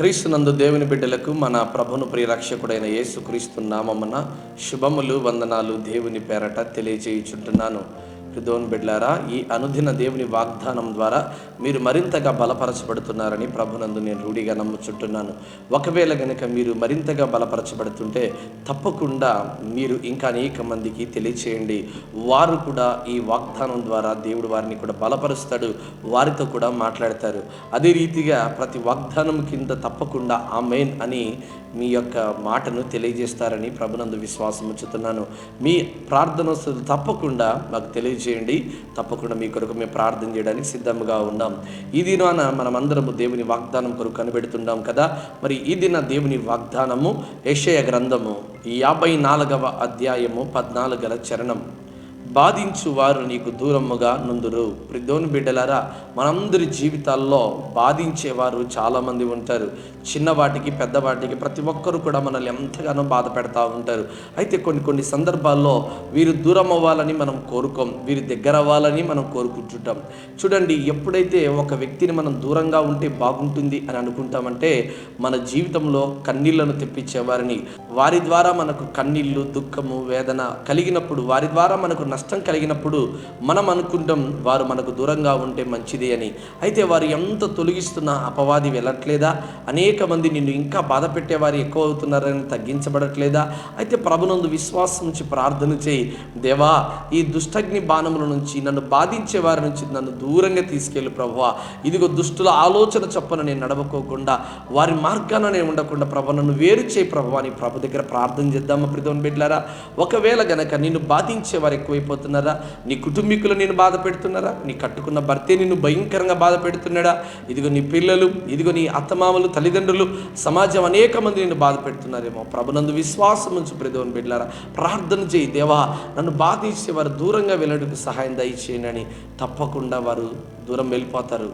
క్రీస్తునందు దేవుని బిడ్డలకు మన ప్రభును ప్రియరక్షకుడైన యేసుక్రీస్తు నామమున శుభములు వందనాలు దేవుని పేరట తెలియజేయుచుంటున్నాను. దేవుని బిడ్డలారా, ఈ అనుదిన దేవుని వాగ్దానం ద్వారా మీరు మరింతగా బలపరచబడుతున్నారని ప్రభునందు నేను రూఢిగా నమ్ముచుంటున్నాను. ఒకవేళ గనుక మీరు మరింతగా బలపరచబడుతుంటే తప్పకుండా మీరు ఇంకా అనేక మందికి తెలియచేయండి. వారు కూడా ఈ వాగ్దానం ద్వారా దేవుడు వారిని కూడా బలపరుస్తాడు, వారితో కూడా మాట్లాడతారు. అదే రీతిగా ప్రతి వాగ్దానం కింద తప్పకుండా ఆమేన్ అని మీ యొక్క మాటను తెలియజేస్తారని ప్రభునందు విశ్వాసం ఉంచుతున్నాను. మీ ప్రార్థనలు తప్పకుండా నాకు తెలియజేయండి. తప్పకుండా మీ కొరకు మేము ప్రార్థన చేయడానికి సిద్ధంగా ఉన్నాం. ఈ దినాన మనమందరము దేవుని వాగ్దానం కొరకు కనిపెడుతున్నాం కదా. మరి ఈ దిన దేవుని వాగ్దానము యెషయా గ్రంథము 54వ అధ్యాయము 14వ చరణం. బాధించు వారు నీకు దూరముగా నుందురు. దేవుని బిడ్డలారా, మనందరి జీవితాల్లో బాధించేవారు చాలామంది ఉంటారు. చిన్నవాటికి పెద్దవాటికి ప్రతి ఒక్కరు కూడా మనల్ని ఎంతగానో బాధ పెడతా ఉంటారు. అయితే కొన్ని సందర్భాల్లో వీరు దూరం అవ్వాలని మనం కోరుకోం, వీరి దగ్గర అవ్వాలని మనం కోరుకుంటుంటాం. చూడండి, ఎప్పుడైతే ఒక వ్యక్తిని మనం దూరంగా ఉంటే బాగుంటుంది అని అనుకుంటామంటే మన జీవితంలో కన్నీళ్లను తెప్పించేవారిని, వారి ద్వారా మనకు కన్నీళ్ళు, దుఃఖము, వేదన కలిగినప్పుడు, వారి ద్వారా మనకు నష్టం కలిగినప్పుడు మనం అనుకుంటాం వారు మనకు దూరంగా ఉంటే మంచిది అని. అయితే వారు ఎంత తొలగిస్తున్నా అపవాది వెళ్ళట్లేదా? అనేక మంది నిన్ను ఇంకా బాధ పెట్టేవారు ఎక్కువ అవుతున్నారని తగ్గించబడట్లేదా? అయితే ప్రభునందు విశ్వాసం నుంచి ప్రార్థన చేయి. దేవా, ఈ దుష్టగ్ని బాణముల నుంచి, నన్ను బాధించే వారి నుంచి నన్ను దూరంగా తీసుకెళ్ళు ప్రభువా. ఇదిగో దుష్టుల ఆలోచన చొప్పున నేను నడవకోకుండా, వారి మార్గాన నేను ఉండకుండా ప్రభు నన్ను వేరు చేయి ప్రభువా అని ప్రభు దగ్గర ప్రార్థన చేద్దామా ప్రియమైన బిడ్డలారా? ఒకవేళ గనక నిన్ను బాధించే వారు ఎక్కువైపోతున్నారా? నీ కుటుంబీకులు నిన్ను బాధ పెడుతున్నారా? నీ కట్టుకున్న భర్తే నిన్ను భయంకరంగా బాధ పెడుతున్నాడా? ఇదిగో నీ పిల్లలు, ఇదిగో నీ అత్తమామలు, తల్లిదండ్రులు, సమాజం అనేక మంది నిన్ను బాధ పెడుతున్నారేమో. ప్రభునందు విశ్వాసం ఉంచు ప్రియమైన బిడ్డలారా, ప్రార్థన చేయి. దేవా, నన్ను బాధించే వారు దూరంగా వెళ్ళడానికి సహాయం దయచేయండి అని. తప్పకుండా వారు దూరం వెళ్ళిపోతారు.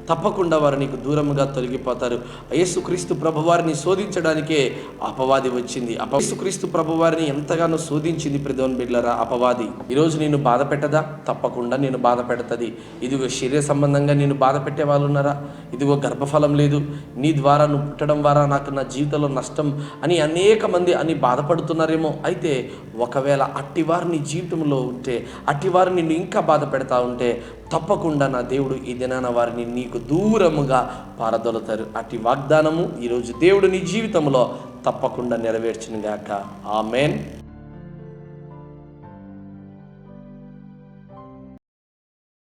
తప్పకుండా వారు నీకు దూరముగా తొలగిపోతారు. యేసుక్రీస్తు ప్రభువారిని శోధించడానికే అపవాది వచ్చింది. యేసుక్రీస్తు ప్రభువారిని ఎంతగానో శోధించింది ప్రియమైన బిడ్డలారా అపవాది. ఈరోజు నేను బాధ పెట్టదా? తప్పకుండా నేను బాధ పెడుతుంది. ఇదిగో శరీర సంబంధంగా నేను బాధ పెట్టే వాళ్ళు ఉన్నారా? ఇదిగో గర్భఫలం లేదు, నీ ద్వారా నువ్వు పుట్టడం ద్వారా నాకు నా జీవితంలో నష్టం అని అనేక మంది అని బాధపడుతున్నారేమో. అయితే ఒకవేళ అట్టివారు నీ జీవితంలో ఉంటే, అట్టివారు నిన్ను ఇంకా బాధ పెడతా ఉంటే తప్పకుండా నా దేవుడు ఈ దినాన వారిని నీకు దూరముగా పారదొలుతారు. అట్టి వాగ్దానము ఈరోజు దేవుడు నీ జీవితంలో తప్పకుండా నెరవేర్చునుగాక. ఆమేన్.